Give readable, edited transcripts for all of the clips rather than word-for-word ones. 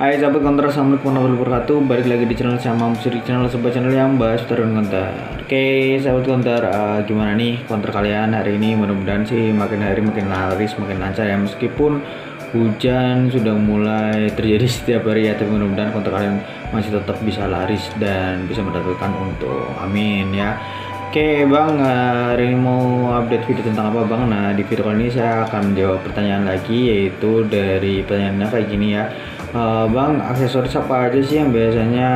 Hai sahabat konter, assalamualaikum warahmatullahi wabarakatuh. Balik lagi di channel sama Musik, channel sebuah channel yang bahas turun konter. Oke sahabat konter, gimana nih konter kalian hari ini? Mudah-mudahan sih makin hari makin laris, makin lancar ya. Meskipun hujan sudah mulai terjadi setiap hari ya, tapi mudah-mudahan konter kalian masih tetap bisa laris dan bisa mendapatkan untung. Amin ya. Oke bang, hari ini mau update video tentang apa bang? Nah di video kali ini saya akan menjawab pertanyaan lagi, yaitu dari pertanyaannya kayak gini ya. Bang, aksesoris apa aja sih yang biasanya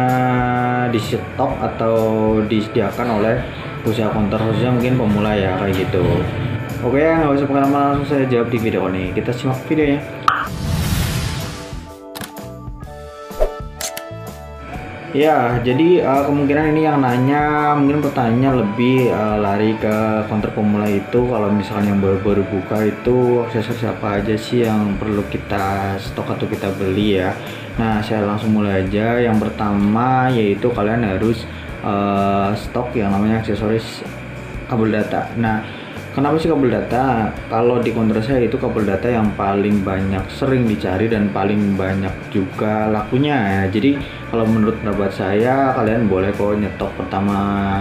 di stok atau disediakan oleh usaha konter, khususnya mungkin pemula ya kayak gitu. Oke ya, nggak usah lama, langsung saya jawab di video ini. Kita simak videonya. Ya, jadi kemungkinan ini yang nanya mungkin pertanyaannya lebih lari ke konter pemula itu. Kalau misalnya yang baru-baru buka itu aksesoris apa aja sih yang perlu kita stok atau kita beli ya. Nah, saya langsung mulai aja. Yang pertama yaitu kalian harus stok yang namanya aksesoris kabel data. Nah, kenapa sih kabel data? Kalau di konter saya itu kabel data yang paling banyak sering dicari dan paling banyak juga lakunya ya. Jadi kalau menurut pendapat saya, kalian boleh kok nyetok pertama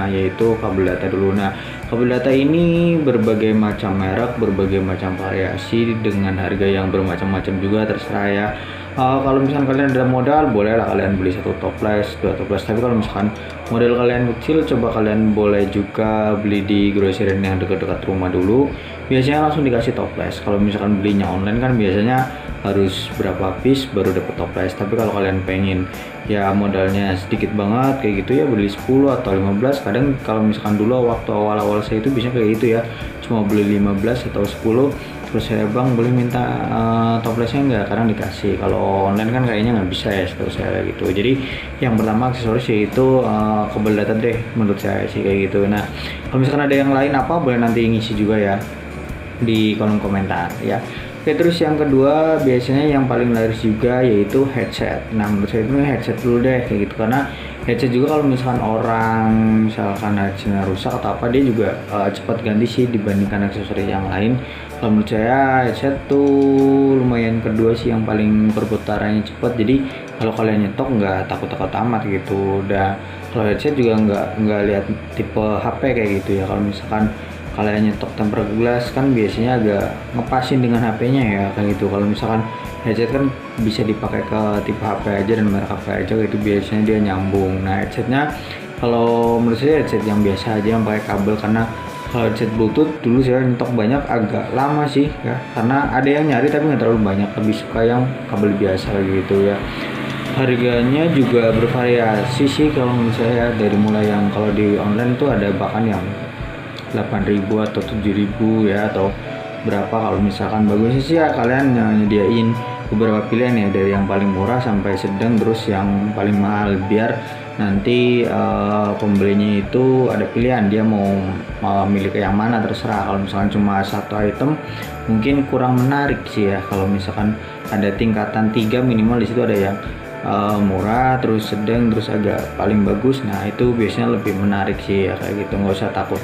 yaitu kabel data dulu. Nah, kabel data ini berbagai macam merek, berbagai macam variasi dengan harga yang bermacam-macam juga, terserah ya. Kalau misalkan kalian ada modal, bolehlah kalian beli satu toples, dua toples. Tapi kalau misalkan model kalian kecil, coba kalian boleh juga beli di grocery yang dekat-dekat rumah dulu. Biasanya langsung dikasih toples. Kalau misalkan belinya online kan biasanya harus berapa piece baru dapat toples. Tapi kalau kalian pengen ya modalnya sedikit banget kayak gitu ya, beli 10 atau 15. Kadang kalau misalkan dulu waktu awal-awal saya itu bisa kayak gitu ya, cuma beli 15 atau 10. Terus saya bang boleh minta toplesnya nggak, kadang dikasih. Kalau online kan kayaknya nggak bisa ya setahu saya gitu. Jadi yang pertama aksesoris yaitu kabel data deh menurut saya sih kayak gitu. Nah kalau misalkan ada yang lain apa, boleh nanti ngisi juga ya di kolom komentar ya. Oke, terus yang kedua biasanya yang paling laris juga yaitu headset. Nah menurut saya itu headset dulu deh kayak gitu, karena headset juga kalau misalkan orang misalkan headsetnya rusak atau apa, dia juga cepat ganti sih dibandingkan aksesoris yang lain. Kalau menurut saya headset tuh lumayan kedua sih yang paling perputarannya cepat. Jadi kalau kalian nyetok nggak takut-takut amat gitu. Udah kalau headset juga nggak lihat tipe HP kayak gitu ya. Kalau misalkan kalian nyetok tempered glass kan biasanya agak ngepasin dengan HP-nya ya kayak gitu. Kalau misalkan headset kan bisa dipakai ke tipe HP aja dan merek HP aja gitu, biasanya dia nyambung. Nah headsetnya kalau menurut saya headset yang biasa aja yang pakai kabel, karena kalau headset bluetooth dulu saya nyetok banyak agak lama sih ya, karena ada yang nyari tapi nggak terlalu banyak, lebih suka yang kabel biasa gitu ya. Harganya juga bervariasi sih kalau menurut saya, dari mulai yang kalau di online tuh ada bahkan yang 8.000 atau 7.000 ya, atau berapa. Kalau misalkan bagusnya sih ya kalian nyediain beberapa pilihan ya, dari yang paling murah sampai sedang terus yang paling mahal, biar nanti pembelinya itu ada pilihan dia mau milih ke yang mana, terserah. Kalau misalkan cuma satu item mungkin kurang menarik sih ya. Kalau misalkan ada tingkatan 3 minimal, di situ ada yang murah, terus sedang, terus agak paling bagus. Nah itu biasanya lebih menarik sih ya kayak gitu, nggak usah takut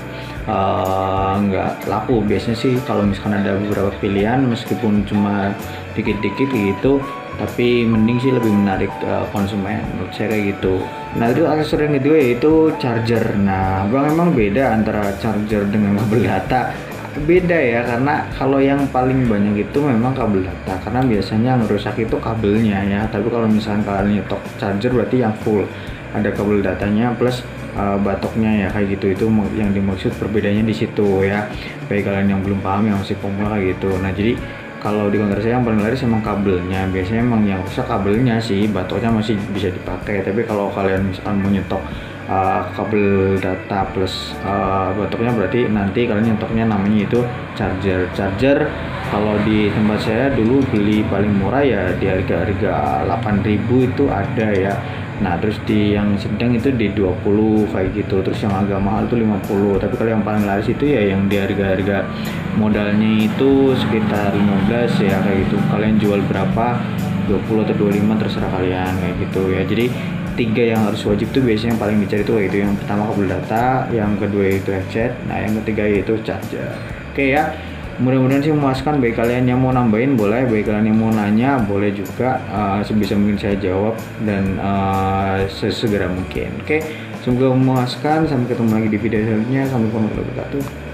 nggak laku. Biasanya sih kalau misalkan ada beberapa pilihan meskipun cuma dikit-dikit gitu, tapi mending sih lebih menarik konsumen menurut saya kayak gitu. Nah itu aksesoris yang kedua yaitu charger. Nah bang, emang beda antara charger dengan kabel data? Beda ya, karena kalau yang paling banyak itu memang kabel data, karena biasanya yang rusak itu kabelnya ya. Tapi kalau misalkan kalian nyetok charger berarti yang full ada kabel datanya plus batoknya ya kayak gitu. Itu yang dimaksud perbedaannya di situ ya, bagi kalian yang belum paham, yang masih pemula kayak gitu. Nah jadi kalau di konter saya yang paling laris emang kabelnya. Biasanya emang yang rusak kabelnya sih, batoknya masih bisa dipakai. Tapi kalau kalian misalkan mau nyetok kabel data plus batoknya, berarti nanti kalian nyetoknya namanya itu charger. Kalau di tempat saya dulu beli paling murah ya di harga 8.000 itu ada ya. Nah terus di yang sedang itu di 20 kayak gitu, terus yang agak mahal itu 50. Tapi kalau yang paling laris itu ya yang di harga modalnya itu sekitar 15 ya kayak gitu. Kalian jual berapa, 20 atau 25 terserah kalian kayak gitu ya. Jadi 3 yang harus wajib tuh biasanya yang paling dicari tuh kayak gitu. Yang pertama kabel data, yang kedua itu headset, nah yang ketiga yaitu charger. Oke ya. mudah-mudahan sih memuaskan. Baik kalian yang mau nambahin boleh, baik kalian yang mau nanya boleh juga. Sebisa mungkin saya jawab dan sesegera mungkin. Oke, semoga memuaskan. Sampai ketemu lagi di video selanjutnya. Assalamualaikum warahmatullahi wabarakatuh.